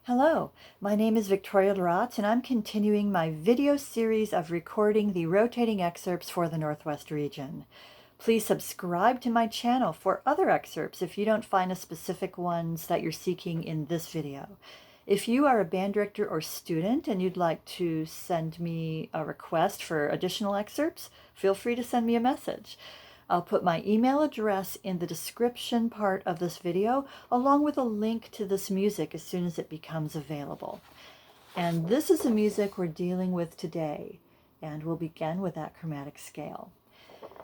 Hello, my name is Victoria Racz, and I'm continuing my video series of recording the rotating excerpts for the Northwest region. Please subscribe to my channel for other excerpts if you don't find the specific ones that you're seeking in this video. If you are a band director or student and you'd like to send me a request for additional excerpts, feel free to send me a message. I'll put my email address in the description part of this video, along with a link to this music as soon as it becomes available. And this is the music we're dealing with today, and we'll begin with that chromatic scale.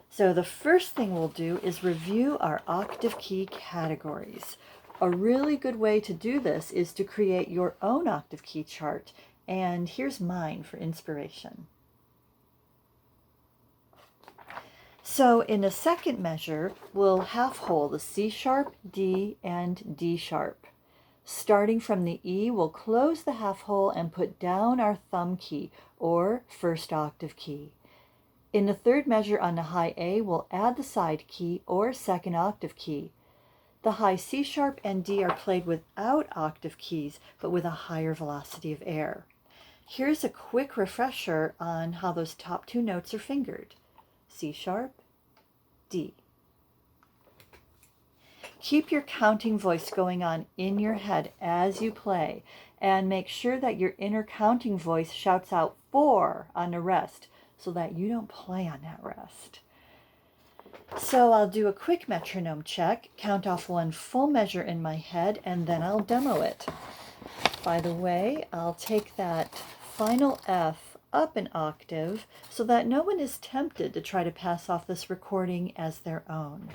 So the first thing we'll do is review our octave key categories. A really good way to do this is to create your own octave key chart, and here's mine for inspiration. So in the second measure, we'll half hole the C sharp, D, and D sharp. Starting from the E, we'll close the half hole and put down our thumb key, or first octave key. In the third measure on the high A, we'll add the side key, or second octave key. The high C sharp and D are played without octave keys, but with a higher velocity of air. Here's a quick refresher on how those top two notes are fingered. C sharp, D. Keep your counting voice going on in your head as you play, and make sure that your inner counting voice shouts out 4 on the rest so that you don't play on that rest. So I'll do a quick metronome check, count off one full measure in my head, and then I'll demo it. By the way, I'll take that final F up an octave so that no one is tempted to try to pass off this recording as their own.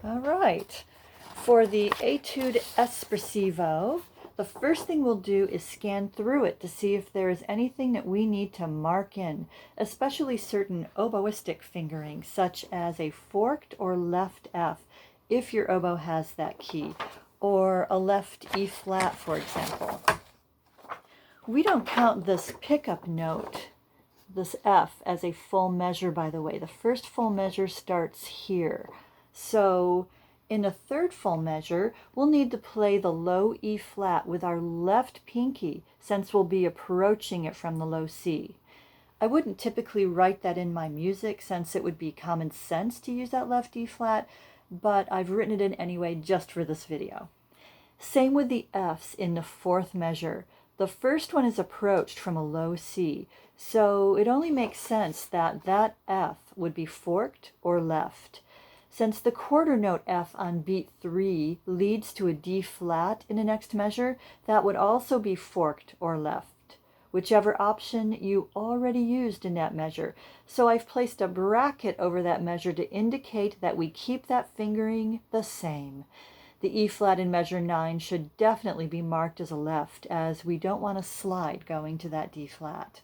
All right, for the Etude Espacievo, the first thing we'll do is scan through it to see if there is anything that we need to mark in, especially certain oboistic fingering, such as a forked or left F, if your oboe has that key, or a left E flat, for example. We don't count this pickup note, this F, as a full measure, by the way. The first full measure starts here. So in a third full measure, we'll need to play the low E flat with our left pinky, since we'll be approaching it from the low C. I wouldn't typically write that in my music, since it would be common sense to use that left E flat, but I've written it in anyway just for this video. Same with the Fs in the fourth measure. The first one is approached from a low C, so it only makes sense that that F would be forked or left. Since the quarter note F on beat 3 leads to a D flat in the next measure, that would also be forked or left, whichever option you already used in that measure. So I've placed a bracket over that measure to indicate that we keep that fingering the same. The E flat in measure 9 should definitely be marked as a left, as we don't want to slide going to that D flat.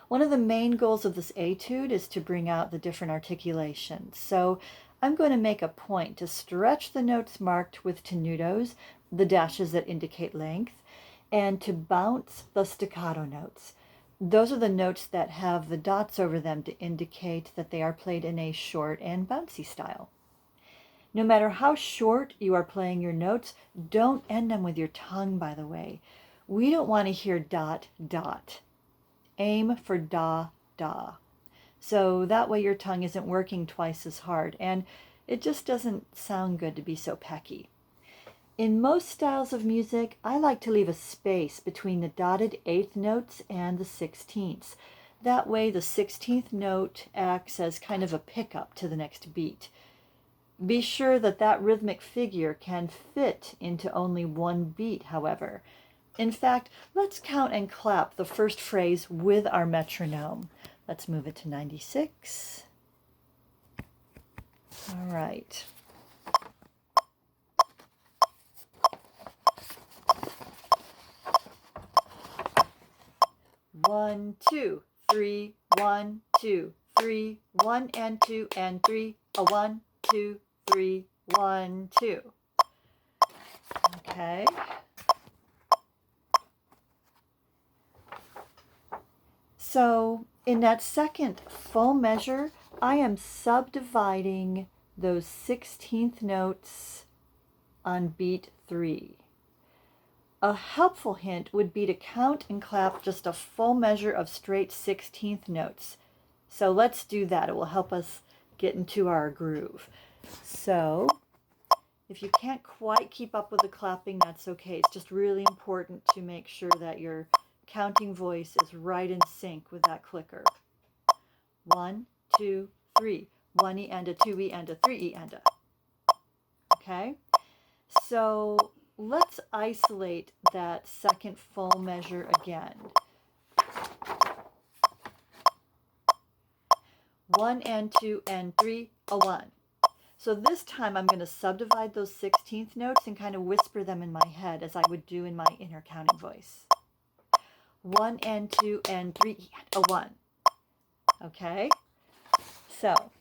One of the main goals of this etude is to bring out the different articulations. So I'm going to make a point to stretch the notes marked with tenutos, the dashes that indicate length, and to bounce the staccato notes. Those are the notes that have the dots over them to indicate that they are played in a short and bouncy style. No matter how short you are playing your notes, don't end them with your tongue, by the way. We don't want to hear dot, dot. Aim for da, da. So that way your tongue isn't working twice as hard, and it just doesn't sound good to be so pecky. In most styles of music, I like to leave a space between the dotted eighth notes and the 16ths. That way the 16th note acts as kind of a pickup to the next beat. Be sure that that rhythmic figure can fit into only one beat, however. In fact, let's count and clap the first phrase with our metronome. Let's move it to 96. All right. 1, 2, 3, 1, 2, 3, 1 and 2 and 3, a 1, 2, 3, 1, 2. Okay. So in that second full measure, I am subdividing those 16th notes on beat 3. A helpful hint would be to count and clap just a full measure of straight 16th notes. So let's do that. It will help us get into our groove. So if you can't quite keep up with the clapping, that's okay. It's just really important to make sure that your counting voice is right in sync with that clicker. 1, 2, 3. 1 E and a, 2 E and a, 3 E and a. Okay? So let's isolate that second full measure again. 1 and 2 and 3, a 1. So this time I'm going to subdivide those 16th notes and kind of whisper them in my head as I would do in my inner counting voice. 1 and 2 and 3, a 1. Okay? So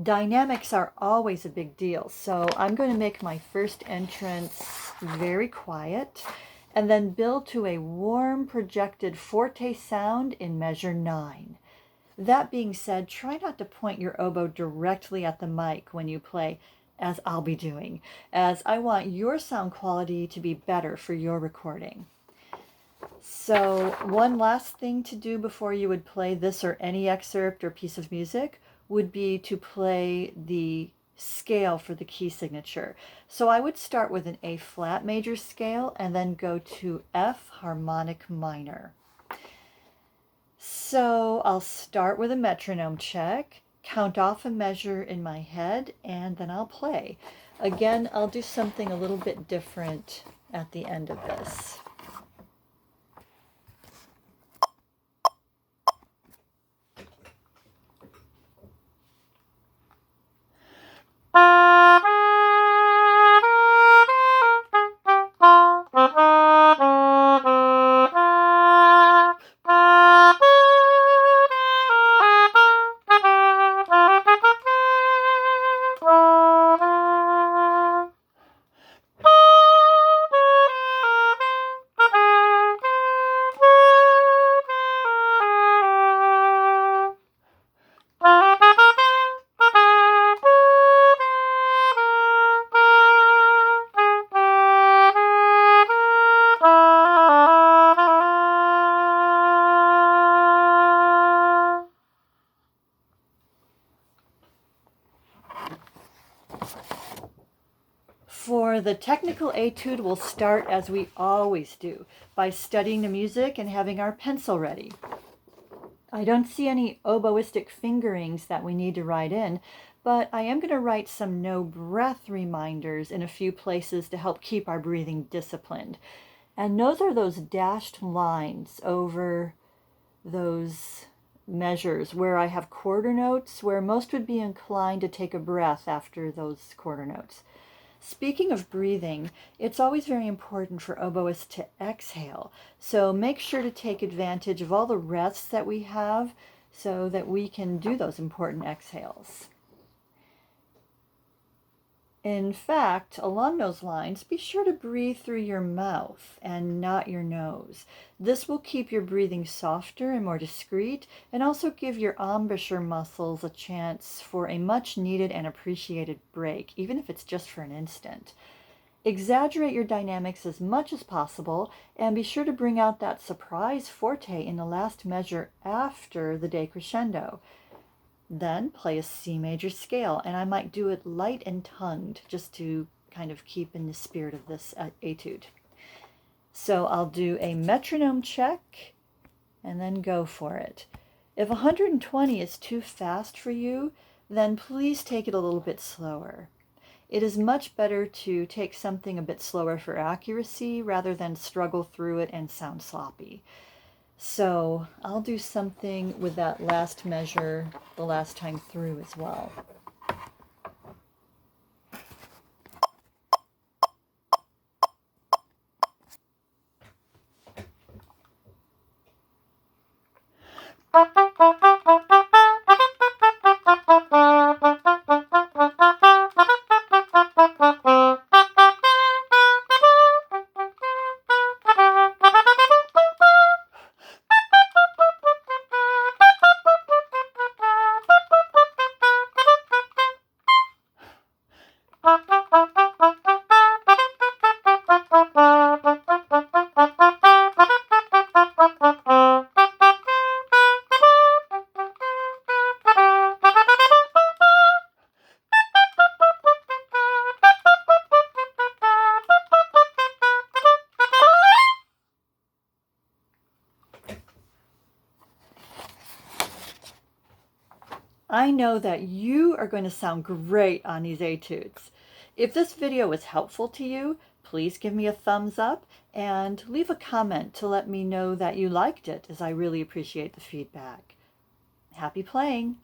dynamics are always a big deal. So I'm going to make my first entrance very quiet and then build to a warm projected forte sound in measure 9. That being said, try not to point your oboe directly at the mic when you play, as I'll be doing, as I want your sound quality to be better for your recording. So one last thing to do before you would play this or any excerpt or piece of music would be to play the scale for the key signature. So I would start with an A flat major scale and then go to F harmonic minor. So I'll start with a metronome check, count off a measure in my head, and then I'll play. Again, I'll do something a little bit different at the end of this. For the technical etude, we'll start as we always do, by studying the music and having our pencil ready. I don't see any oboistic fingerings that we need to write in, but I am going to write some no breath reminders in a few places to help keep our breathing disciplined. And those are those dashed lines over those measures where I have quarter notes, where most would be inclined to take a breath after those quarter notes. Speaking of breathing, it's always very important for oboists to exhale. So make sure to take advantage of all the rests that we have so that we can do those important exhales. In fact, along those lines, be sure to breathe through your mouth and not your nose. This will keep your breathing softer and more discreet, and also give your embouchure muscles a chance for a much needed and appreciated break, even if it's just for an instant. Exaggerate your dynamics as much as possible, and be sure to bring out that surprise forte in the last measure after the decrescendo. Then play a C major scale, and I might do it light and tongued just to kind of keep in the spirit of this etude. So I'll do a metronome check and then go for it. If 120 is too fast for you, then please take it a little bit slower. It is much better to take something a bit slower for accuracy rather than struggle through it and sound sloppy. So I'll do something with that last measure the last time through as well. I know that you are going to sound great on these etudes. If this video was helpful to you, please give me a thumbs up and leave a comment to let me know that you liked it, as I really appreciate the feedback. Happy playing!